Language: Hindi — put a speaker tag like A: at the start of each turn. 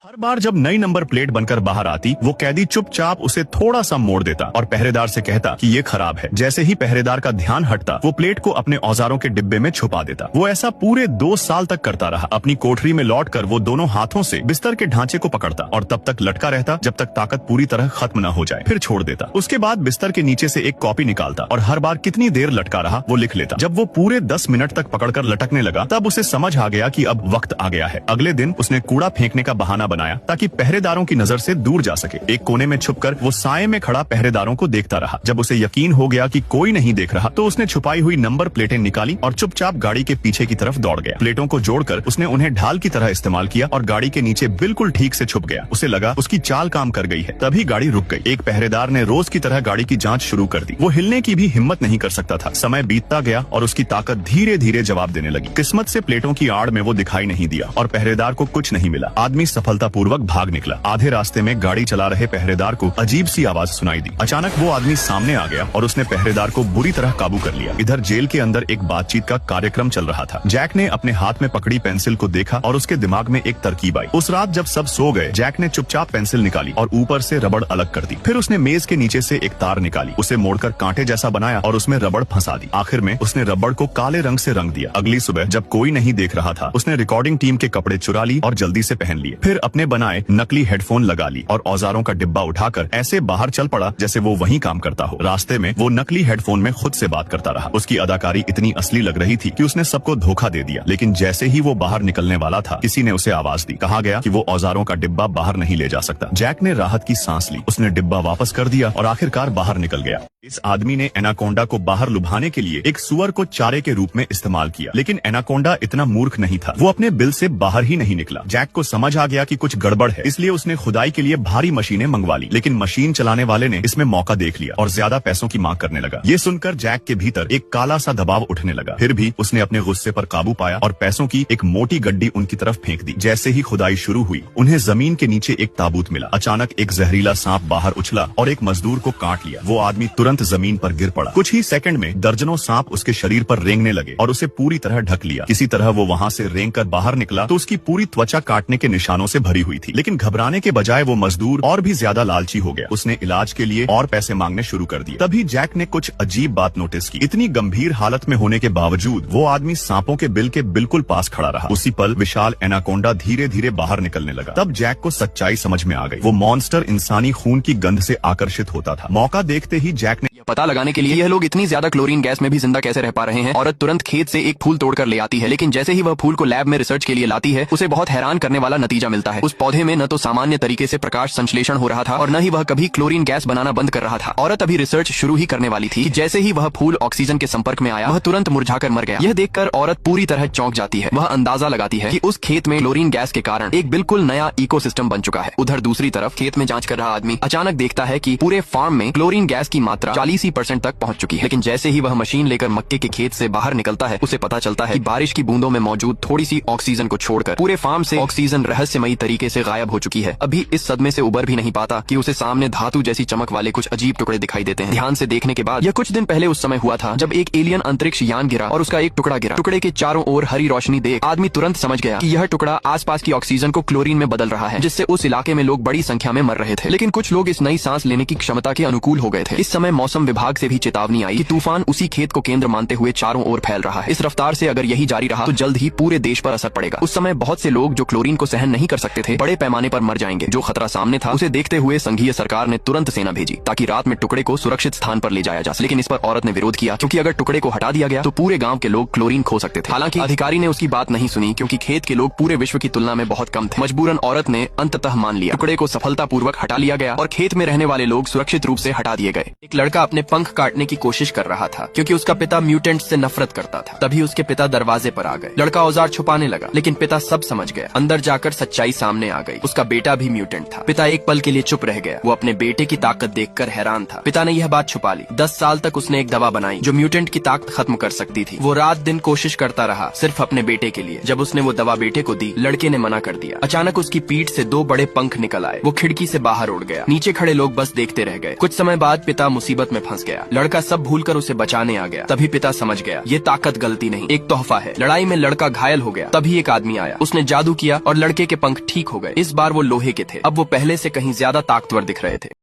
A: हर बार जब नई नंबर प्लेट बनकर बाहर आती, वो कैदी चुपचाप उसे थोड़ा सा मोड़ देता और पहरेदार से कहता कि ये खराब है। जैसे ही पहरेदार का ध्यान हटता, वो प्लेट को अपने औजारों के डिब्बे में छुपा देता। वो ऐसा पूरे 2 साल तक करता रहा। अपनी कोठरी में लौटकर वो दोनों हाथों से बिस्तर के ढांचे को पकड़ता और तब तक लटका रहता जब तक ताकत पूरी तरह खत्म न हो जाए, फिर छोड़ देता। उसके बाद बिस्तर के नीचे से एक कॉपी निकालता और हर बार कितनी देर लटका रहा वो लिख लेता। जब वो पूरे 10 मिनट तक पकड़कर लटकने लगा, तब उसे समझ आ गया कि अब वक्त आ गया है। अगले दिन उसने कूड़ा फेंकने का बहाना बनाया ताकि पहरेदारों की नजर से दूर जा सके। एक कोने में छुपकर वो साए में खड़ा पहरेदारों को देखता रहा। जब उसे यकीन हो गया कि कोई नहीं देख रहा, तो उसने छुपाई हुई नंबर प्लेटें निकाली और चुपचाप गाड़ी के पीछे की तरफ दौड़ गया। प्लेटों को जोड़कर उसने उन्हें ढाल की तरह इस्तेमाल किया और गाड़ी के नीचे बिल्कुल ठीक से छुप गया। उसे लगा उसकी चाल काम कर गई है, तभी गाड़ी रुक गई। एक पहरेदार ने रोज की तरह गाड़ी की जाँच शुरू कर दी। वो हिलने की भी हिम्मत नहीं कर सकता था। समय बीतता गया और उसकी ताकत धीरे धीरे जवाब देने लगी। किस्मत से प्लेटों की आड़ में वो दिखाई नहीं दिया और पहरेदार को कुछ नहीं मिला। आदमी सफलतापूर्वक भाग निकला। आधे रास्ते में गाड़ी चला रहे पहरेदार को अजीब सी आवाज सुनाई दी। अचानक वो आदमी सामने आ गया और उसने पहरेदार को बुरी तरह काबू कर लिया। इधर जेल के अंदर एक बातचीत का कार्यक्रम चल रहा था। जैक ने अपने हाथ में पकड़ी पेंसिल को देखा और उसके दिमाग में एक तरकीब आई। उस रात जब सब सो गए, जैक ने चुपचाप पेंसिल निकाली और ऊपर से रबड़ अलग कर दी। फिर उसने मेज के नीचे से एक तार निकाली, उसे मोड़कर कांटे जैसा बनाया और उसमें रबड़ फंसा दी। आखिर में उसने रबड़ को काले रंग से रंग दिया। अगली सुबह जब कोई नहीं देख रहा था, उसने रिकॉर्डिंग टीम के कपड़े चुरा ली और जल्दी से पहन लिए। फिर अपने बनाए नकली हेडफोन लगा ली और औजारों का डिब्बा उठाकर ऐसे बाहर चल पड़ा जैसे वो वहीं काम करता हो। रास्ते में वो नकली हेडफोन में खुद से बात करता रहा। उसकी अदाकारी इतनी असली लग रही थी कि उसने सबको धोखा दे दिया। लेकिन जैसे ही वो बाहर निकलने वाला था, किसी ने उसे आवाज दी। कहा गया कि वो औजारों का डिब्बा बाहर नहीं ले जा सकता। जैक ने राहत की सांस ली। उसने डिब्बा वापस कर दिया और आखिरकार बाहर निकल गया। इस आदमी ने एनाकोंडा को बाहर लुभाने के लिए एक सुअर को चारे के रूप में इस्तेमाल किया, लेकिन एनाकोंडा इतना मूर्ख नहीं था। वो अपने बिल से बाहर ही नहीं निकला। जैक को समझ आ गया कि कुछ गड़बड़ है, इसलिए उसने खुदाई के लिए भारी मशीनें मंगवा ली। लेकिन मशीन चलाने वाले ने इसमें मौका देख लिया और ज्यादा पैसों की मांग करने लगा। ये सुनकर जैक के भीतर एक काला सा दबाव उठने लगा। फिर भी उसने अपने गुस्से पर काबू पाया और पैसों की एक मोटी गड्डी उनकी तरफ फेंक दी। जैसे ही खुदाई शुरू हुई, उन्हें जमीन के नीचे एक ताबूत मिला। अचानक एक जहरीला सांप बाहर उछला और एक मजदूर को काट लिया। वो आदमी तुरंत जमीन पर गिर पड़ा। कुछ ही सेकंड में दर्जनों सांप उसके शरीर पर रेंगने लगे और उसे पूरी तरह ढक लिया। किसी तरह वो वहाँ से रेंगकर बाहर निकला तो उसकी पूरी त्वचा काटने के निशानों से भरी हुई थी। लेकिन घबराने के बजाय वो मजदूर और भी ज्यादा लालची हो गया। उसने इलाज के लिए और पैसे मांगने शुरू कर दिए। तभी जैक ने कुछ अजीब बात नोटिस की। इतनी गंभीर हालत में होने के बावजूद वो आदमी सांपों के बिल के बिल्कुल पास खड़ा रहा। उसी पल विशाल एनाकोंडा धीरे धीरे बाहर निकलने लगा। तब जैक को सच्चाई समझ में आ गई। वो मॉन्स्टर इंसानी खून की गंध से आकर्षित होता था। मौका देखते ही जैक ने
B: पता लगाने के लिए यह लोग इतनी ज्यादा क्लोरीन गैस में भी जिंदा कैसे रह पा रहे हैं। औरत तुरंत खेत से एक फूल तोड़कर ले आती है, लेकिन जैसे ही वह फूल को लैब में रिसर्च के लिए लाती है, उसे बहुत हैरान करने वाला नतीजा मिलता है। उस पौधे में न तो सामान्य तरीके से प्रकाश संश्लेषण हो रहा था और न ही वह कभी क्लोरीन गैस बनाना बंद कर रहा था। औरत अभी रिसर्च शुरू ही करने वाली थी कि जैसे ही वह फूल ऑक्सीजन के संपर्क में आया, वह तुरंत मुरझाकर मर गया। यह देखकर औरत पूरी तरह चौंक जाती है। वह अंदाजा लगाती है कि उस खेत में क्लोरीन गैस के कारण एक बिल्कुल नया इकोसिस्टम बन चुका है। उधर दूसरी तरफ खेत में जांच कर रहा आदमी अचानक देखता है कि पूरे फार्म में क्लोरीन गैस की मात्रा 40% तक पहुंच चुकी है। लेकिन जैसे ही वह मशीन लेकर मक्के के खेत से बाहर निकलता है, उसे पता चलता है कि बारिश की बूंदों में मौजूद थोड़ी सी ऑक्सीजन को छोड़कर पूरे फार्म से ऑक्सीजन रहस्यमयी तरीके से गायब हो चुकी है। अभी इस सदमे से उबर भी नहीं पाता कि उसे सामने धातु जैसी चमक वाले कुछ अजीब टुकड़े दिखाई देते हैं। ध्यान से देखने के बाद यह कुछ दिन पहले उस समय हुआ था जब एक एलियन अंतरिक्ष यान गिरा और उसका एक टुकड़ा गिरा। टुकड़े के चारों ओर हरी रोशनी देख आदमी तुरंत समझ गया कि यह टुकड़ा आसपास की ऑक्सीजन को क्लोरीन में बदल रहा है, जिससे उस इलाके में लोग बड़ी संख्या में मर रहे थे। लेकिन कुछ लोग इस नई सांस लेने की क्षमता के अनुकूल हो गए थे। इस समय मौसम विभाग से भी चेतावनी आई कि तूफान उसी खेत को केंद्र मानते हुए चारों ओर फैल रहा है। इस रफ्तार से अगर यही जारी रहा तो जल्द ही पूरे देश पर असर पड़ेगा। उस समय बहुत से लोग जो क्लोरीन को सहन नहीं कर सकते थे, बड़े पैमाने पर मर जाएंगे। जो खतरा सामने था, उसे देखते हुए संघीय सरकार ने तुरंत सेना भेजी ताकि रात में टुकड़े को सुरक्षित स्थान पर ले जाया जा सके। लेकिन इस पर औरत ने विरोध किया, क्योंकि अगर टुकड़े को हटा दिया गया तो पूरे गांव के लोग क्लोरीन खो सकते थे। हालांकि अधिकारी ने उसकी बात नहीं सुनी, क्योंकि खेत के लोग पूरे विश्व की तुलना में बहुत कम थे। मजबूरन औरत ने अंततः मान लिया। टुकड़े को सफलतापूर्वक हटा लिया गया और खेत में रहने वाले लोग सुरक्षित रूप से हटा दिए गए। एक लड़का अपने पंख काटने की कोशिश कर रहा था, क्योंकि उसका पिता म्यूटेंट से नफरत करता था। तभी उसके पिता दरवाजे पर आ गए। लड़का औजार छुपाने लगा, लेकिन पिता सब समझ गया। अंदर जाकर सच्चाई सामने आ गई। उसका बेटा भी म्यूटेंट था। पिता एक पल के लिए चुप रह गया। वो अपने बेटे की ताकत देखकर हैरान था। पिता ने यह बात छुपा ली। 10 साल तक उसने एक दवा बनाई जो म्यूटेंट की ताकत खत्म कर सकती थी। वो रात दिन कोशिश करता रहा, सिर्फ अपने बेटे के लिए। जब उसने वो दवा बेटे को दी, लड़के ने मना कर दिया। अचानक उसकी पीठ से 2 बड़े पंख निकल आए। वो खिड़की से बाहर उड़ गया। नीचे खड़े लोग बस देखते रह गए। कुछ समय बाद पिता मुसीबत में फंस गया। लड़का सब भूलकर उसे बचाने आ गया। तभी पिता समझ गया ये ताकत गलती नहीं, एक तोहफा है। लड़ाई में लड़का घायल हो गया। तभी एक आदमी आया, उसने जादू किया और लड़के के पंख ठीक हो गए। इस बार वो लोहे के थे। अब वो पहले से कहीं ज्यादा ताकतवर दिख रहे थे।